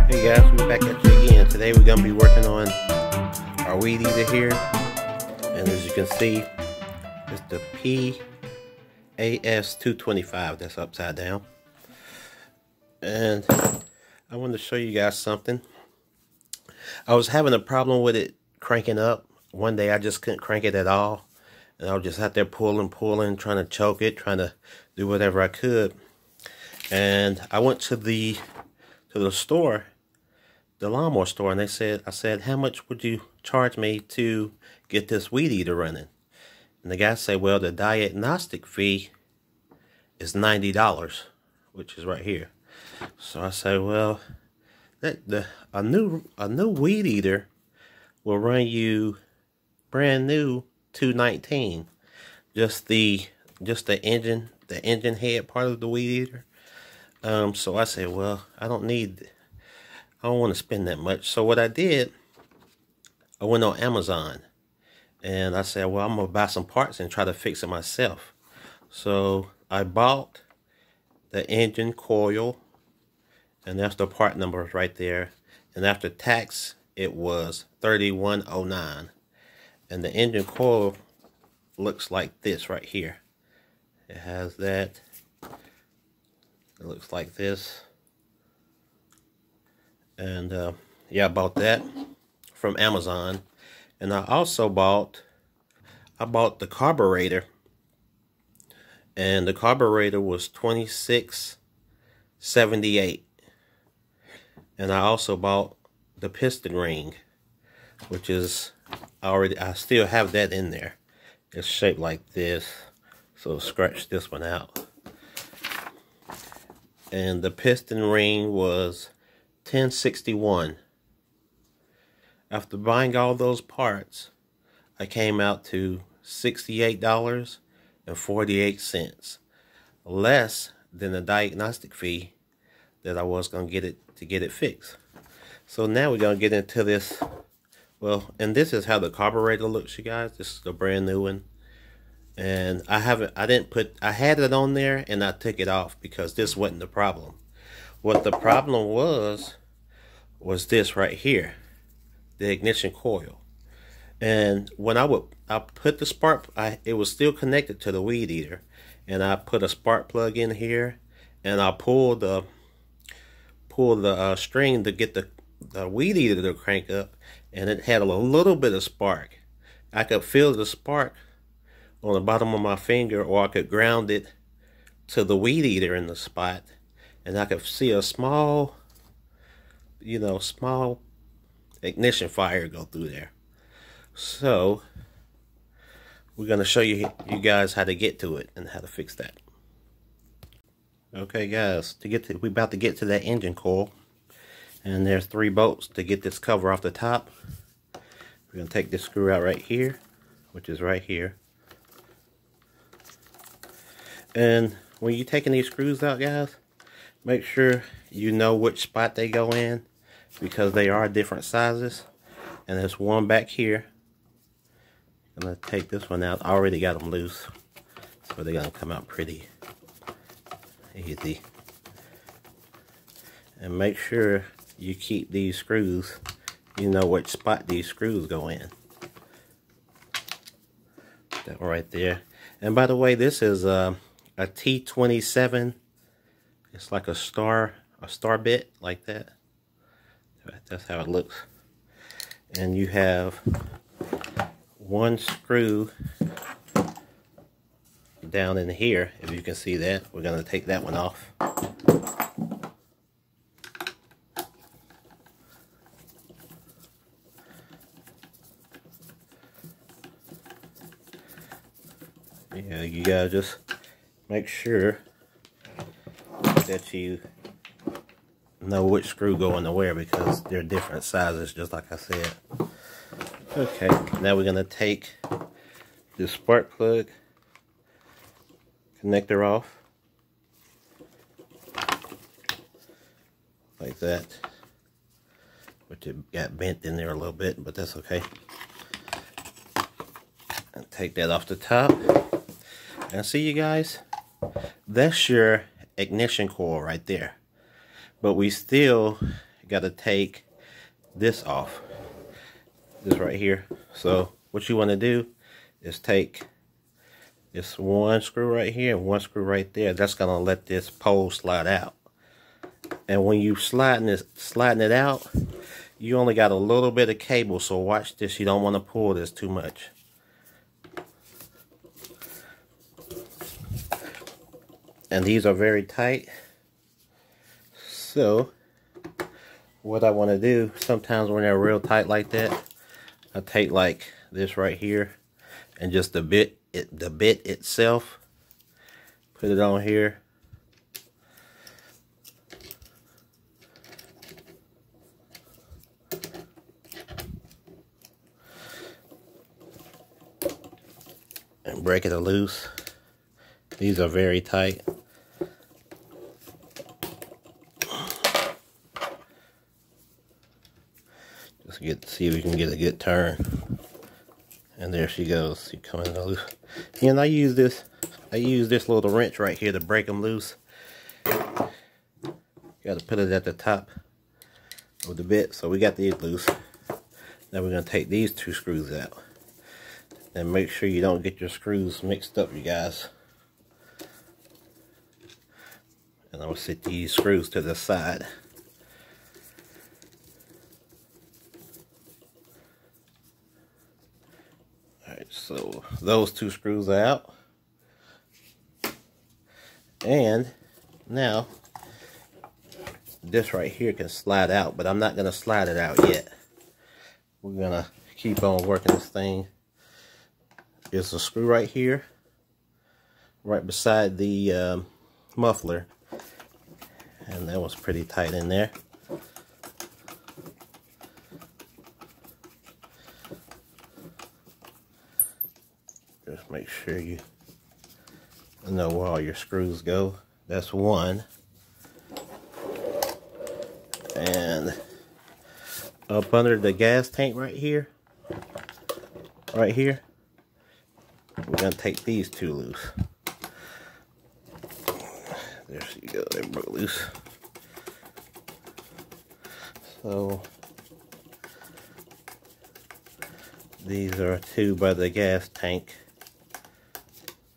Hey guys, we're back at you again. Today we're going to be working on our weed eater here. And as you can see, it's the PAS225 that's upside down. And I wanted to show you guys something. I was having a problem with it cranking up. One day I just couldn't crank it at all. And I was just out there pulling, trying to choke it, trying to do whatever I could. And I went to the store, the lawnmower store, and I said, how much would you charge me to get this weed eater running? And the guy said, well, the diagnostic fee is $90, which is right here. So I said, well, a new weed eater will run you brand new $219. Just the engine head part of the weed eater. So I said, well, I don't want to spend that much. So what I did, I went on Amazon and I said, well, I'm going to buy some parts and try to fix it myself. So I bought the engine coil, and that's the part number right there. And after tax, it was $31.09. And the engine coil looks like this right here. It has that. It looks like this. And yeah, I bought that from Amazon. And I also bought the carburetor. And the carburetor was $26.78. And I also bought the piston ring, which is I still have that in there. It's shaped like this. So scratch this one out. And the piston ring was $10.61. After buying all those parts, I came out to $68.48, less than the diagnostic fee that I was going to get it fixed. So now we're going to get into this. Well, and this is how the carburetor looks, you guys. This is the brand new one. And I had it on there and I took it off because this wasn't the problem. What the problem was this right here, the ignition coil. And when I put the spark, it was still connected to the weed eater, and I put a spark plug in here, and I pulled the string to get the weed eater to crank up, and it had a little bit of spark. I could feel the spark on the bottom of my finger, or I could ground it to the weed eater in the spot, and I could see a small ignition fire go through there. So we're going to show you guys how to get to it and how to fix that. Okay guys, we're about to get to that engine coil, and there's 3 bolts to get this cover off the top. We're going to take this screw out right here, which is right here. And when you're taking these screws out, guys, make sure you know which spot they go in, because they are different sizes. And there's one back here. I'm going to take this one out. I already got them loose, so they're going to come out pretty easy. And make sure you keep these screws, you know which spot these screws go in. That one right there. And by the way, this is a T27. It's like a star bit like that. That's how it looks. And you have one screw down in here, if you can see that. We're going to take that one off. Yeah, you gotta just make sure that you know which screw going to where, because they're different sizes, just like I said. Okay, now we're going to take the spark plug connector off like that, which it got bent in there a little bit, but that's okay. And take that off the top. And see, you guys, that's your ignition coil right there. But we still you got to take this off. This right here. So what you want to do is take this one screw right here and one screw right there. That's going to let this pole slide out. And when you sliding it out, you only got a little bit of cable. So watch this. You don't want to pull this too much. And these are very tight. So what I want to do, sometimes when they're real tight like that, I take like this right here and just the bit itself, put it on here. And break it loose. These are very tight. Just see if we can get a good turn. And there she goes. She coming loose. And I use this little wrench right here to break them loose. Got to put it at the top of the bit. So we got these loose. Now we're gonna take these two screws out. And make sure you don't get your screws mixed up, you guys. And I'm gonna set these screws to the side. Alright, so those two screws are out. And now this right here can slide out, but I'm not gonna slide it out yet. We're gonna keep on working this thing. There's a screw right here, right beside the muffler, and that was pretty tight in there. Just make sure you know where all your screws go. That's one. And up under the gas tank right here, we're going to take these two loose. There she goes. They broke loose. So these are two by the gas tank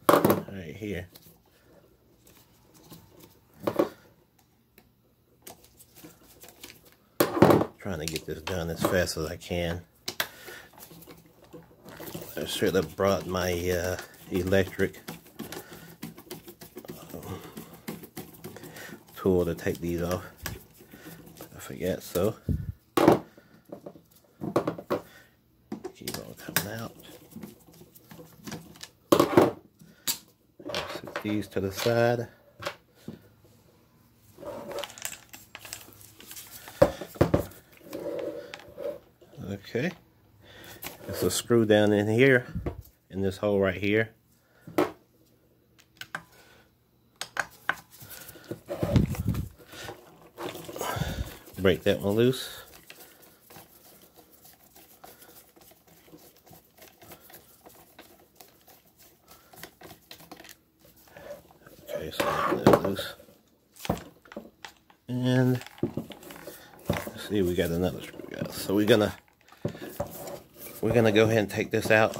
right here. Trying to get this done as fast as I can. I should have brought my electric tool to take these off. I forget, so keep on coming out. Set these to the side. Okay. There's a screw down in here, in this hole right here. Break that one loose. Okay, so that loose. And let's see, we got another screw, guys. So we're gonna go ahead and take this out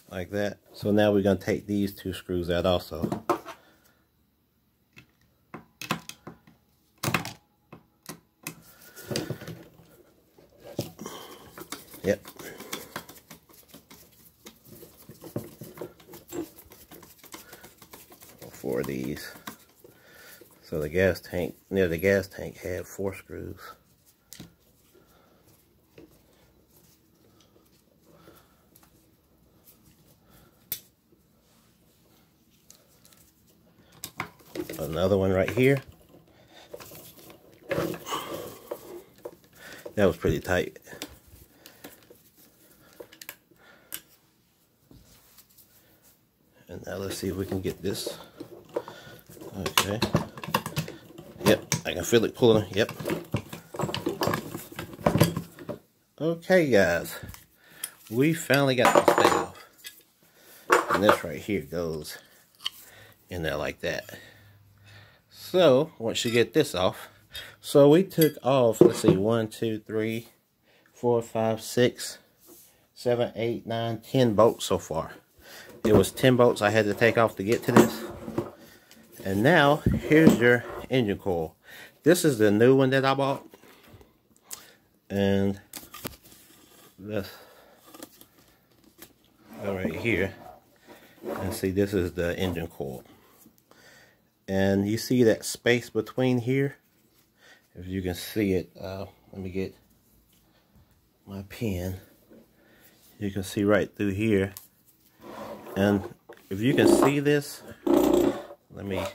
like that. So now we're gonna take these two screws out also. Yep. Four of these. So the gas tank, near the gas tank, had 4 screws. Another one right here. That was pretty tight. And now let's see if we can get this. Okay. Yep, I can feel it pulling. Yep. Okay, guys. We finally got this thing off. And this right here goes in there like that. So once you get this off, so we took off, let's see, 1, 2, 3, 4, 5, 6, 7, 8, 9, 10 bolts so far. It was 10 bolts I had to take off to get to this. And now here's your engine coil. This is the new one that I bought. And this right here. And see, this is the engine coil. And you see that space between here? If you can see it, let me get my pen. You can see right through here. And if you can see this, let me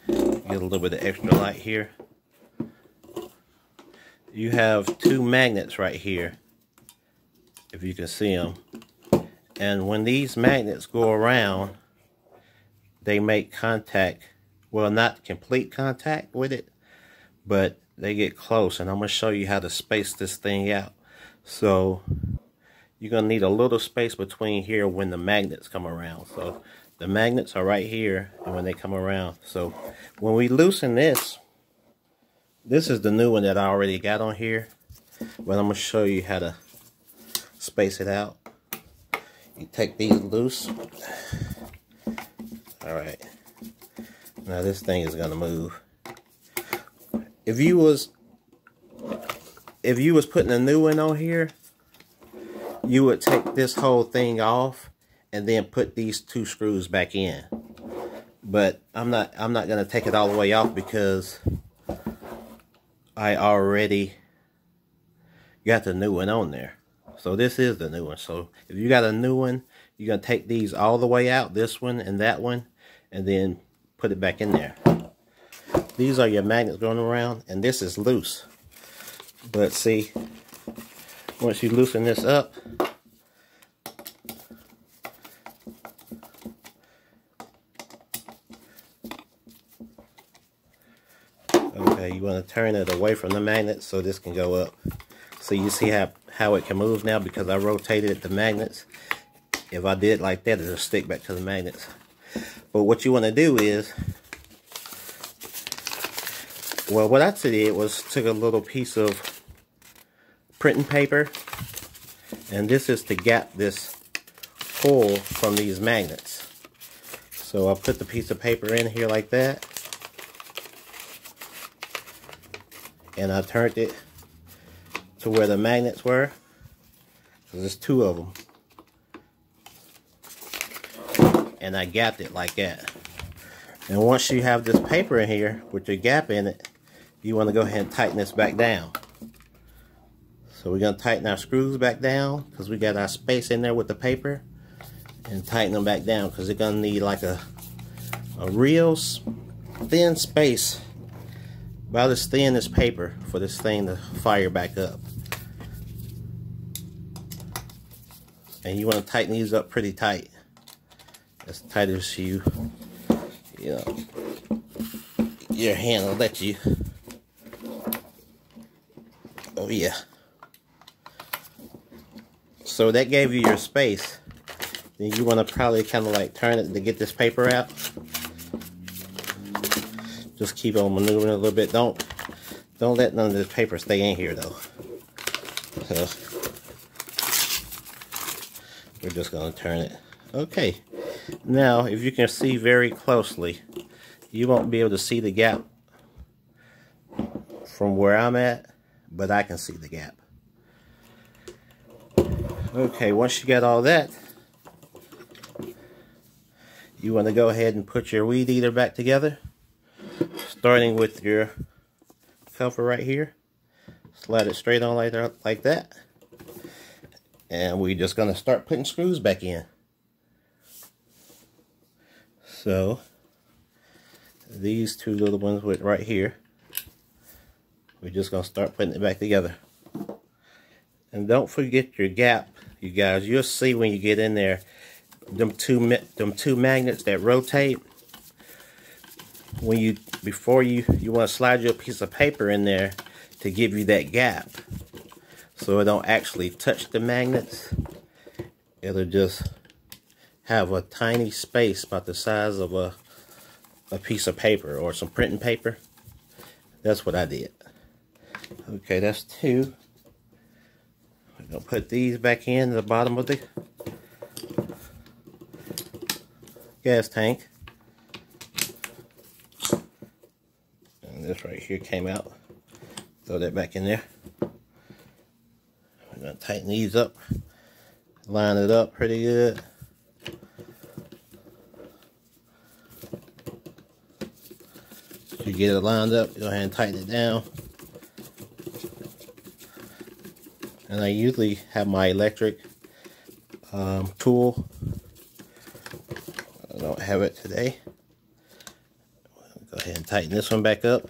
get a little bit of extra light here. You have two magnets right here, if you can see them. And when these magnets go around, they make contact. Well, not complete contact with it, but they get close. And I'm going to show you how to space this thing out. So you're going to need a little space between here when the magnets come around. So the magnets are right here and when they come around. So when we loosen this, this is the new one that I already got on here. But I'm going to show you how to space it out. You take these loose. Alright. Now this thing is gonna move. If you was putting a new one on here, you would take this whole thing off and then put these two screws back in. But I'm not gonna take it all the way off because I already got the new one on there. So this is the new one. So if you got a new one, you're going to take these all the way out, this one and that one, and then put it back in there. These are your magnets going around, and this is loose. But see, once you loosen this up, okay, you want to turn it away from the magnet so this can go up. So you see how it can move now because I rotated the magnets. If I did like that, it'll stick back to the magnets. But what you want to do is, well, what I did was took a little piece of printing paper, and this is to gap this hole from these magnets. So I put the piece of paper in here like that, and I turned it to where the magnets were. There's two of them. And I gapped it like that. And once you have this paper in here with your gap in it, you want to go ahead and tighten this back down. So we're going to tighten our screws back down because we got our space in there with the paper. And tighten them back down because they're going to need like a real thin space, about as thin as paper, for this thing to fire back up. And you want to tighten these up pretty tight. As tight as you know, your hand will let you. Oh yeah. So that gave you your space. Then you want to probably kind of like turn it to get this paper out. Just keep on maneuvering a little bit. Don't let none of this paper stay in here though. So we're just going to turn it. Okay. Now, if you can see very closely, you won't be able to see the gap from where I'm at, but I can see the gap. Okay, once you got all that, you want to go ahead and put your weed eater back together, starting with your cover right here. Slide it straight on like that. And we're just going to start putting screws back in. So these two little ones with right here, we're just going to start putting it back together. And don't forget your gap, you guys. You'll see when you get in there, them two magnets that rotate. When before you want to slide your piece of paper in there to give you that gap, so it don't actually touch the magnets. It'll just have a tiny space about the size of a piece of paper or some printing paper. That's what I did. Okay, that's 2. We're going to put these back in the bottom of the gas tank. And this right here came out. Throw that back in there. We're going to tighten these up. Line it up pretty good. You get it lined up, go ahead and tighten it down. And I usually have my electric tool. I don't have it today. Go ahead and tighten this one back up.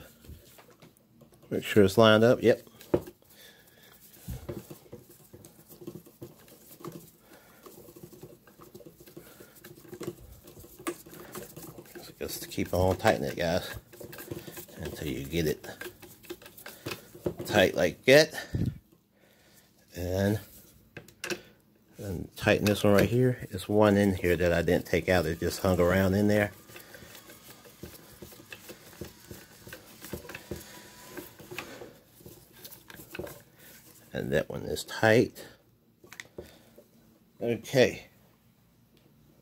Make sure it's lined up. Yep. So just keep on tightening it, guys, until you get it tight like that. And tighten this one right here. There's one in here that I didn't take out. It just hung around in there. And that one is tight. Okay.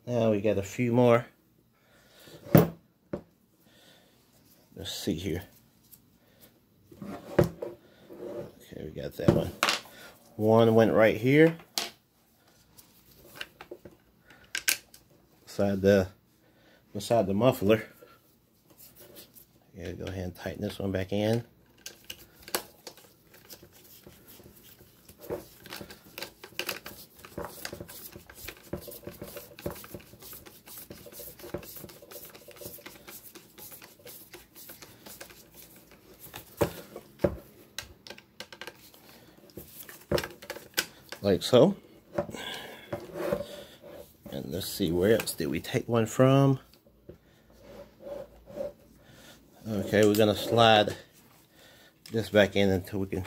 Now we got a few more. Let's see here. Okay, we got that one. One went right here. Beside the muffler. Yeah, go ahead and tighten this one back in. Like so. And let's see, where else did we take one from? Okay, we're gonna slide this back in until we can.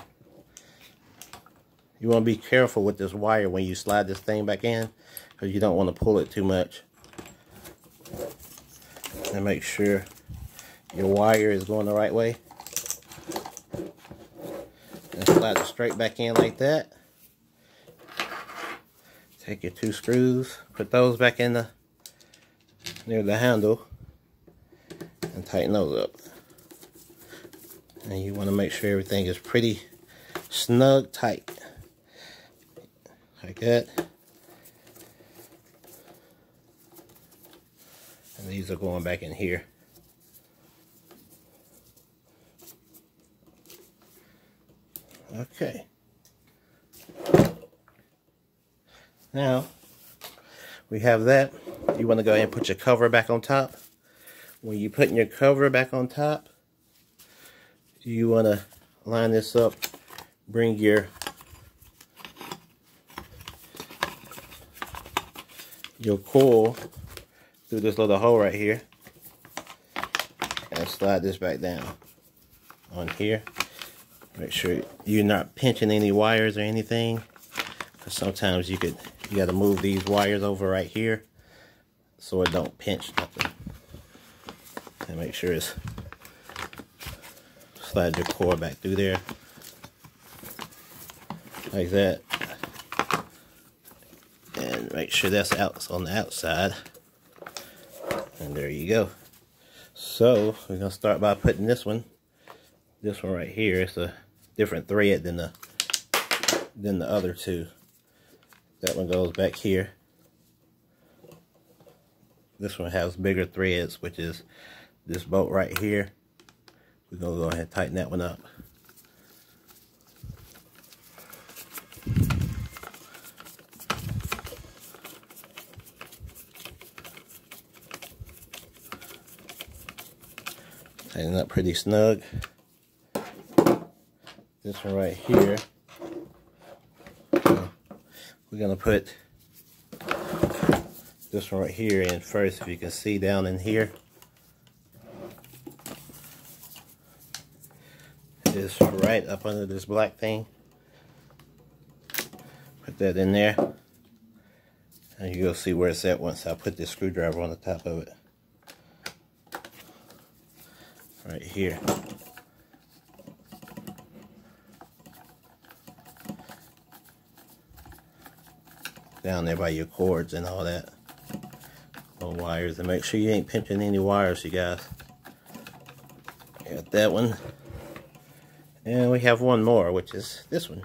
You want to be careful with this wire when you slide this thing back in, because you don't want to pull it too much. And make sure your wire is going the right way. And slide it straight back in like that. Take your 2 screws, put those back in near the handle, and tighten those up. And you want to make sure everything is pretty snug tight, like that. And these are going back in here. Okay. Now, we have that. You want to go ahead and put your cover back on top. When you're putting your cover back on top, you want to line this up. Bring your coil through this little hole right here. And slide this back down on here. Make sure you're not pinching any wires or anything. Because sometimes you got to move these wires over right here so it don't pinch nothing. And make sure it's, slide your cord back through there like that, and make sure that's out on the outside. And there you go. So we're gonna start by putting this one right here. It's a different thread than the other 2. That one goes back here. This one has bigger threads, which is this bolt right here. We're going to go ahead and tighten that one up. Tighten up pretty snug. This one right here, we're going to put this one right here in first, if you can see down in here. It's right up under this black thing. Put that in there. And you'll see where it's at once I put this screwdriver on the top of it. right here. Down there by your cords and all that. Little wires, and make sure you ain't pinching any wires, you guys. Got that one. And we have one more, which is this one.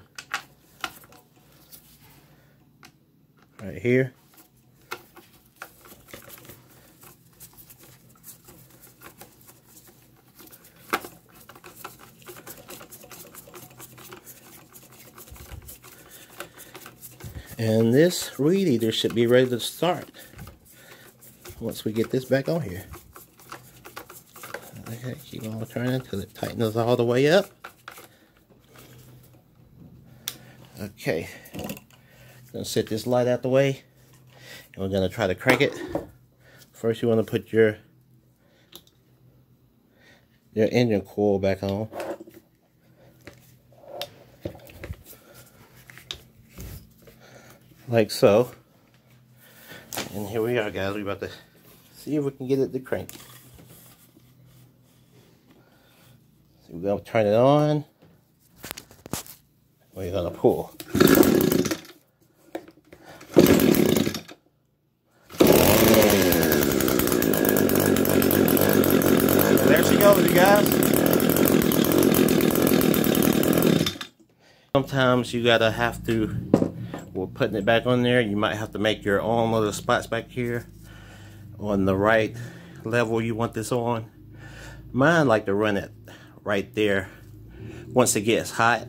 Right here. And this reed eater should be ready to start once we get this back on here. Okay, keep on turning until it tightens all the way up. Okay, gonna set this light out the way, and we're gonna try to crank it. First, you want to put your engine coil back on. Like so. And here we are, guys. We're about to see if we can get it to crank. So we're going to turn it on. We're going to pull. There she goes, you guys. Sometimes you gotta have to, we're putting it back on there, you might have to make your own little spots back here on the right level you want this on. Mine like to run it right there. Once it gets hot,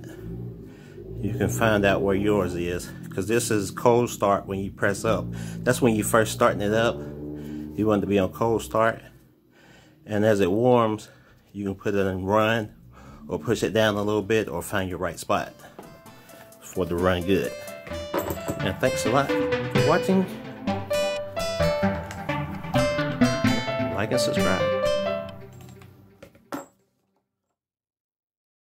you can find out where yours is, because this is cold start when you press up. That's when you first starting it up. You want it to be on cold start, and as it warms you can put it in run or push it down a little bit or find your right spot for the run good. And thanks a lot for watching. Like and subscribe.